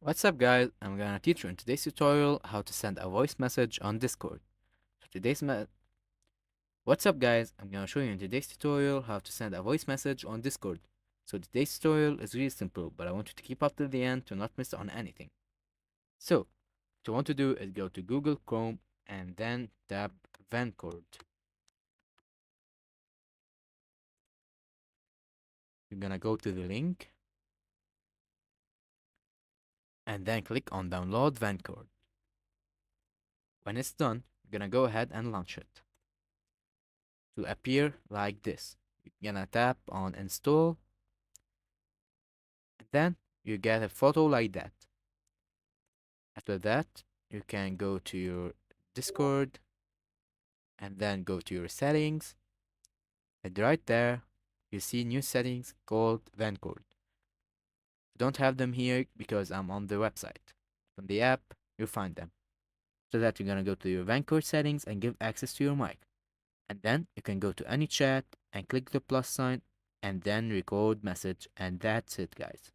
What's up guys, I'm gonna teach you in today's tutorial how to send a voice message on Discord. So today's me- What's up guys, I'm gonna show you in today's tutorial how to send a voice message on Discord. So today's tutorial is really simple, but I want you to keep up till the end to not miss on anything. So, what you want to do is go to Google Chrome and then tap Vancord. You're gonna go to the link and then click on download Vancord. When it's done, you're gonna go ahead and launch it. To appear like this. You're gonna tap on install, and then you get a photo like that. After that, you can go to your Discord and then go to your settings, and right there you see new settings called Vancord. Don't have them here because I'm on the website. From the app, you'll find them. So that you're gonna go to your Vancord settings and give access to your mic. And then you can go to any chat and click the plus sign and then record message, and that's it guys.